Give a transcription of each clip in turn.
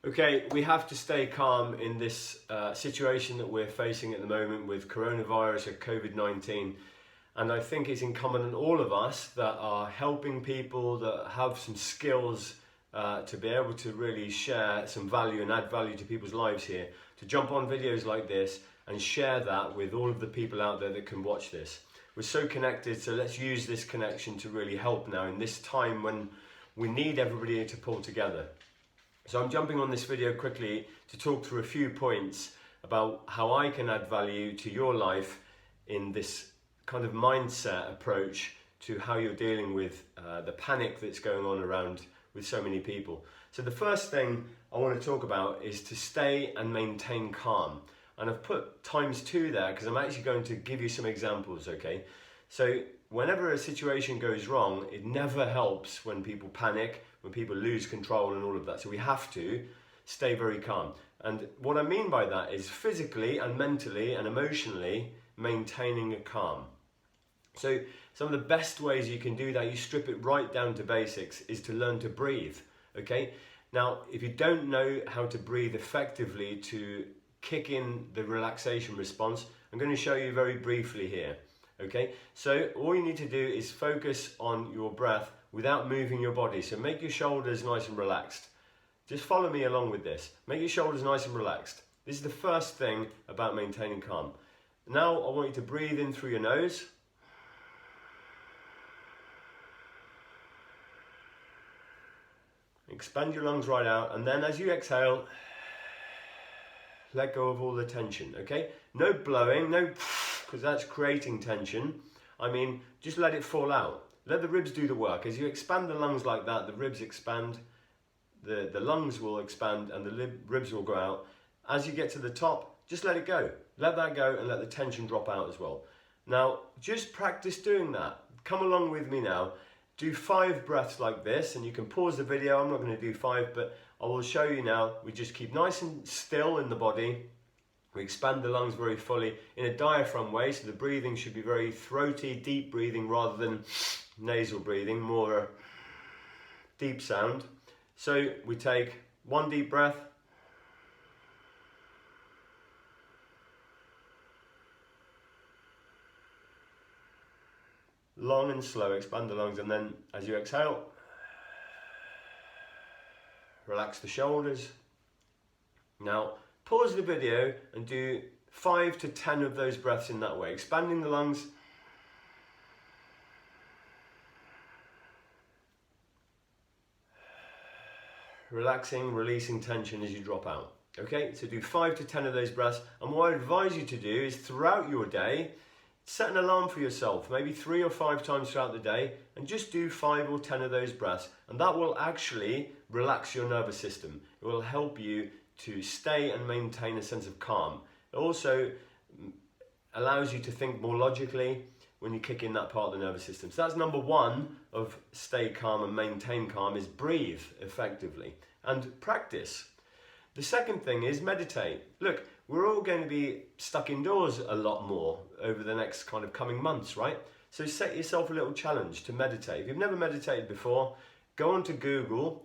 Okay, we have to stay calm in this situation that we're facing at the moment with coronavirus or COVID-19. And I think it's incumbent on all of us that are helping people, that have some skills to be able to really share some value and add value to people's lives here, to jump on videos like this and share that with all of the people out there that can watch this. We're so connected, so let's use this connection to really help now in this time when we need everybody to pull together. So I'm jumping on this video quickly to talk through a few points about how I can add value to your life in this kind of mindset approach to how you're dealing with the panic that's going on around with so many people. So the first thing I want to talk about is to stay and maintain calm. And I've put ×2 there because I'm actually going to give you some examples, okay? So whenever a situation goes wrong, it never helps when people panic, when people lose control and all of that. So we have to stay very calm. And what I mean by that is physically and mentally and emotionally maintaining a calm. So some of the best ways you can do that, you strip it right down to basics, is to learn to breathe, okay? Now, if you don't know how to breathe effectively to kick in the relaxation response, I'm going to show you very briefly here, okay? So all you need to do is focus on your breath without moving your body. So make your shoulders nice and relaxed. Just follow me along with this. Make your shoulders nice and relaxed. This is the first thing about maintaining calm. Now I want you to breathe in through your nose. Expand your lungs right out, and then as you exhale, let go of all the tension, okay? No blowing, no because that's creating tension. I mean, just let it fall out. Let the ribs do the work. As you expand the lungs like that, the ribs expand, the lungs will expand and the ribs will go out. As you get to the top, just let it go. Let that go and let the tension drop out as well. Now, just practice doing that. Come along with me now. Do 5 breaths like this, and you can pause the video. I'm not going to do 5, but I will show you now. We just keep nice and still in the body. We expand the lungs very fully in a diaphragm way, so the breathing should be very throaty, deep breathing rather than nasal breathing, more deep sound. So we take 1 deep breath. Long and slow, expand the lungs, and then as you exhale, relax the shoulders. Now, pause the video and do 5 to 10 of those breaths in that way, expanding the lungs. Relaxing, releasing tension as you drop out. Okay, so do 5 to 10 of those breaths, and what I advise you to do is throughout your day, set an alarm for yourself, maybe 3 or 5 times throughout the day, and just do 5 or 10 of those breaths, and that will actually relax your nervous system. It will help you to stay and maintain a sense of calm. It also allows you to think more logically when you kick in that part of the nervous system. So that's number 1 of stay calm and maintain calm, is breathe effectively and practice. The second thing is meditate. Look, we're all going to be stuck indoors a lot more over the next kind of coming months, right? So set yourself a little challenge to meditate. If you've never meditated before, go onto Google,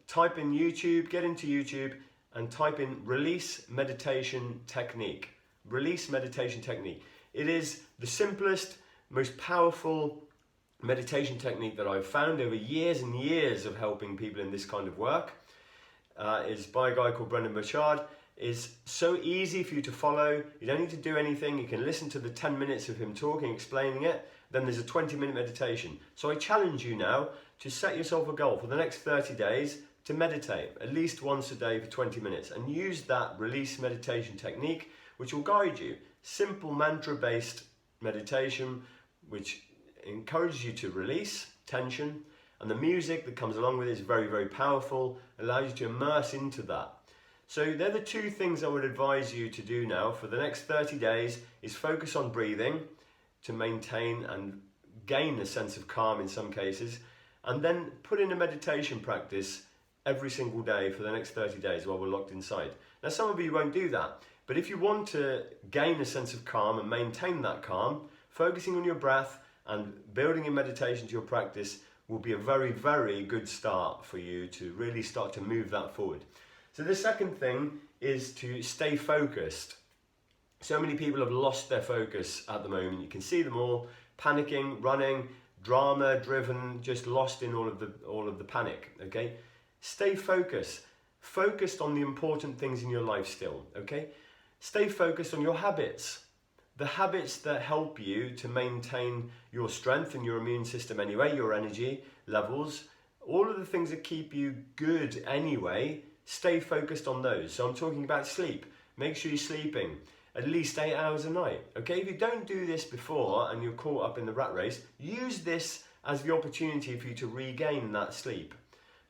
type in YouTube, get into YouTube and type in release meditation technique. Release meditation technique. It is the simplest, most powerful meditation technique that I've found over years and years of helping people in this kind of work. Is by a guy called Brendon Burchard. Is so easy for you to follow. You don't need to do anything. You can listen to the 10 minutes of him talking, explaining it. Then there's a 20-minute meditation. So I challenge you now to set yourself a goal for the next 30 days to meditate at least once a day for 20 minutes and use that release meditation technique, which will guide you. Simple mantra-based meditation, which encourages you to release tension, and the music that comes along with it is very, very powerful, allows you to immerse into that. So they're the 2 things I would advise you to do now for the next 30 days, is focus on breathing to maintain and gain a sense of calm in some cases, and then put in a meditation practice every single day for the next 30 days while we're locked inside. Now some of you won't do that, but if you want to gain a sense of calm and maintain that calm, focusing on your breath and building in meditation to your practice will be a very, very good start for you to really start to move that forward. So the second thing is to stay focused. So many people have lost their focus at the moment. You can see them all panicking, running, drama driven, just lost in all of the panic. Okay, stay focused on the important things in your life still. Okay, stay focused on your habits, the habits that help you to maintain your strength and your immune system anyway, your energy levels, all of the things that keep you good anyway. Stay focused on those. So I'm talking about sleep. Make sure you're sleeping at least 8 hours a night. Okay, if you don't do this before and you're caught up in the rat race, use this as the opportunity for you to regain that sleep.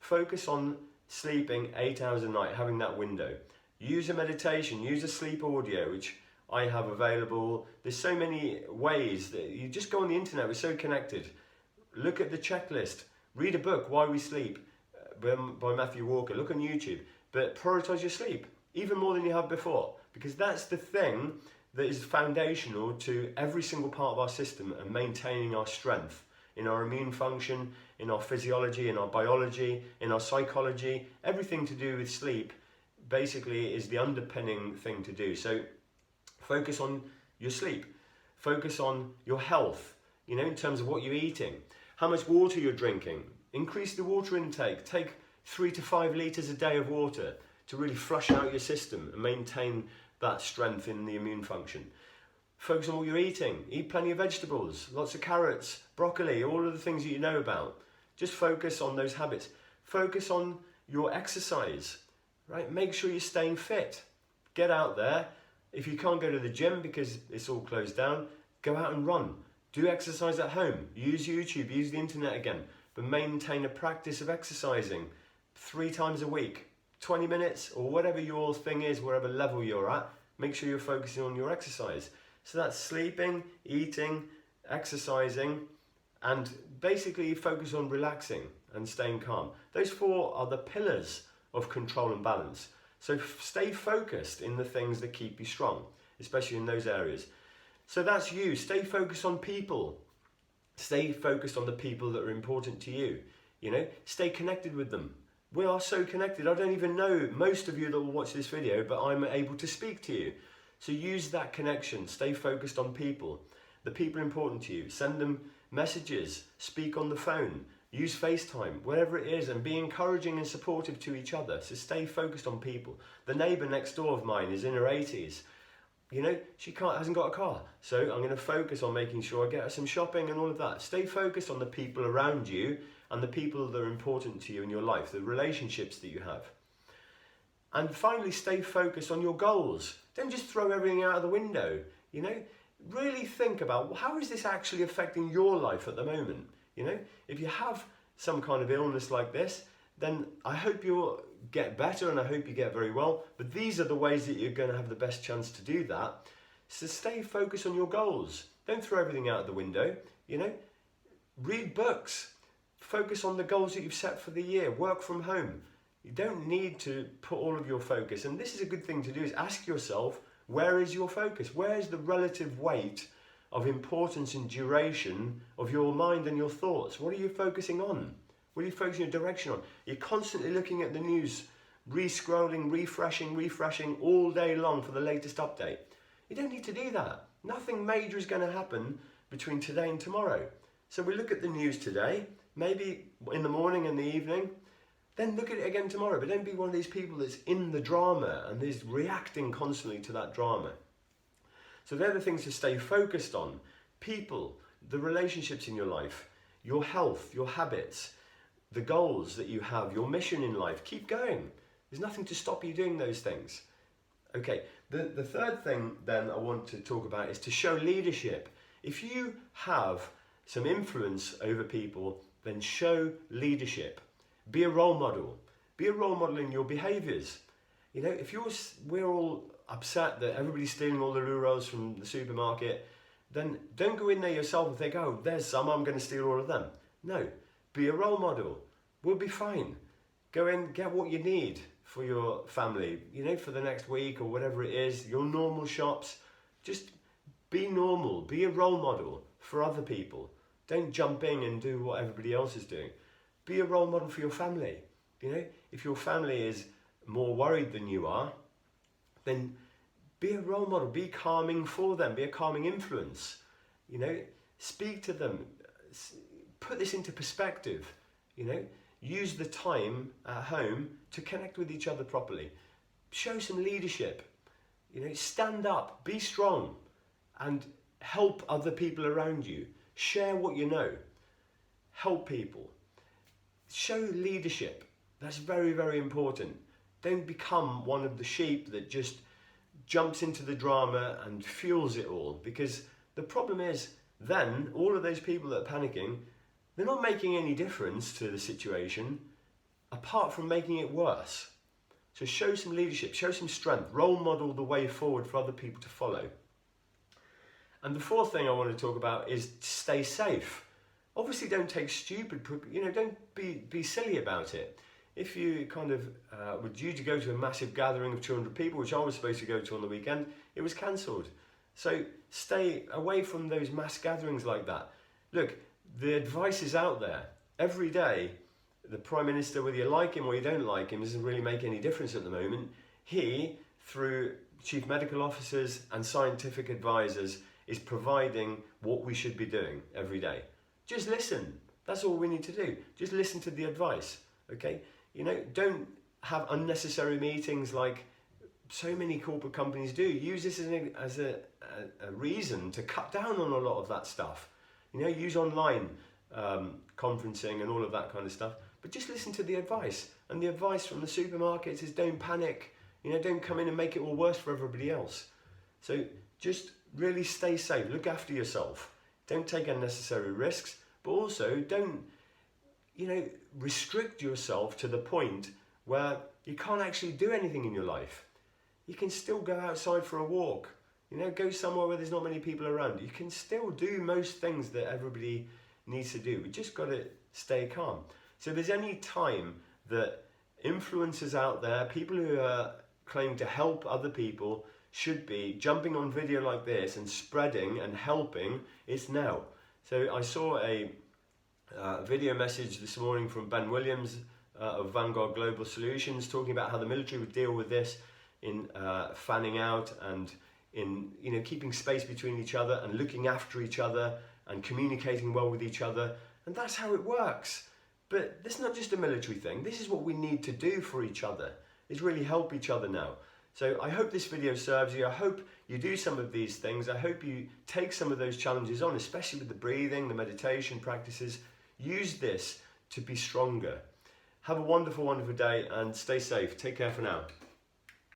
Focus on sleeping 8 hours a night, having that window. Use a meditation, use a sleep audio, which I have available. There's so many ways that you just go on the internet, we're so connected. Look at the checklist, read a book, Why We Sleep, by Matthew Walker. Look on YouTube, but prioritize your sleep even more than you have before, because that's the thing that is foundational to every single part of our system and maintaining our strength in our immune function, in our physiology, in our biology, in our psychology. Everything to do with sleep basically is the underpinning thing to do. So focus on your sleep, focus on your health, in terms of what you're eating, how much water you're drinking. Increase the water intake. Take 3 to 5 litres a day of water to really flush out your system and maintain that strength in the immune function. Focus on what you're eating. Eat plenty of vegetables, lots of carrots, broccoli, all of the things that you know about. Just focus on those habits. Focus on your exercise, right? Make sure you're staying fit. Get out there. If you can't go to the gym because it's all closed down, go out and run. Do exercise at home. Use YouTube, use the internet again. But maintain a practice of exercising 3 times a week, 20 minutes or whatever your thing is, wherever level you're at. Make sure you're focusing on your exercise. So that's sleeping, eating, exercising, and basically focus on relaxing and staying calm. Those 4 are the pillars of control and balance. So stay focused in the things that keep you strong, especially in those areas. So that's you. Stay focused on people. Stay focused on the people that are important to you. Stay connected with them. We are so connected. I don't even know most of you that will watch this video, but I'm able to speak to you. So use that connection. Stay focused on people. The people important to you. Send them messages. Speak on the phone. Use FaceTime, whatever it is, and be encouraging and supportive to each other. So stay focused on people. The neighbour next door of mine is in her 80s. She hasn't got a car. So I'm going to focus on making sure I get her some shopping and all of that. Stay focused on the people around you and the people that are important to you in your life, the relationships that you have. And finally, stay focused on your goals. Don't just throw everything out of the window. Really think about, how is this actually affecting your life at the moment? If you have some kind of illness like this, then I hope you'll get better and I hope you get very well. But these are the ways that you're going to have the best chance to do that. So stay focused on your goals. Don't throw everything out the window. Read books. Focus on the goals that you've set for the year. Work from home. You don't need to put all of your focus. And this is a good thing to do, is ask yourself, where is your focus? Where is the relative weight of importance and duration of your mind and your thoughts? What are you focusing on? What are you focusing your direction on? You're constantly looking at the news, re-scrolling, refreshing all day long for the latest update. You don't need to do that. Nothing major is going to happen between today and tomorrow. So we look at the news today, maybe in the morning and the evening, then look at it again tomorrow. But don't be one of these people that's in the drama and is reacting constantly to that drama. So they're the things to stay focused on. People, the relationships in your life, your health, your habits, the goals that you have, your mission in life. Keep going. There's nothing to stop you doing those things. Okay, the third thing then I want to talk about is to show leadership. If you have some influence over people, then show leadership. Be a role model. Be a role model in your behaviours. If we're all upset that everybody's stealing all the loo rolls from the supermarket, then don't go in there yourself and think, oh, there's some, I'm going to steal all of them. No, be a role model. We'll be fine. Go in, get what you need for your family, for the next week or whatever it is, your normal shops. Just be normal, be a role model for other people. Don't jump in and do what everybody else is doing. Be a role model for your family. If your family is more worried than you are, then be a role model, be calming for them, be a calming influence. You know, speak to them, put this into perspective. You know, use the time at home to connect with each other properly. Show some leadership. You know, stand up, be strong, and help other people around you. Share what you know. Help people. Show leadership. That's very, very important. Don't become one of the sheep that just jumps into the drama and fuels it all, because the problem is then all of those people that are panicking, they're not making any difference to the situation apart from making it worse. So show some leadership, show some strength, role model the way forward for other people to follow. And the fourth thing I want to talk about is stay safe. Obviously don't take stupid, don't be silly about it. If you kind of were due to go to a massive gathering of 200 people, which I was supposed to go to on the weekend, it was cancelled. So stay away from those mass gatherings like that. Look, the advice is out there. Every day, the Prime Minister, whether you like him or you don't like him, doesn't really make any difference at the moment. He, through chief medical officers and scientific advisors, is providing what we should be doing every day. Just listen. That's all we need to do. Just listen to the advice, okay? You know, don't have unnecessary meetings like so many corporate companies do. Use this as a reason to cut down on a lot of that stuff. You know, use online conferencing and all of that kind of stuff. But just listen to the advice. And the advice from the supermarkets is don't panic. You know, don't come in and make it all worse for everybody else. So just really stay safe. Look after yourself. Don't take unnecessary risks. But also don't, restrict yourself to the point where you can't actually do anything in your life. You can still go outside for a walk. You know, go somewhere where there's not many people around. You can still do most things that everybody needs to do. We just got to stay calm. So if there's any time that influencers out there, people who are claiming to help other people, should be jumping on video like this and spreading and helping, it's now. So I saw a video message this morning from Ben Williams of Vanguard Global Solutions talking about how the military would deal with this in fanning out and in keeping space between each other and looking after each other and communicating well with each other. And that's how it works. But this is not just a military thing. This is what we need to do for each other, is really help each other now. So I hope this video serves you. I hope you do some of these things. I hope you take some of those challenges on, especially with the breathing, the meditation practices. Use this to be stronger. Have a wonderful, wonderful day and stay safe. Take care for now.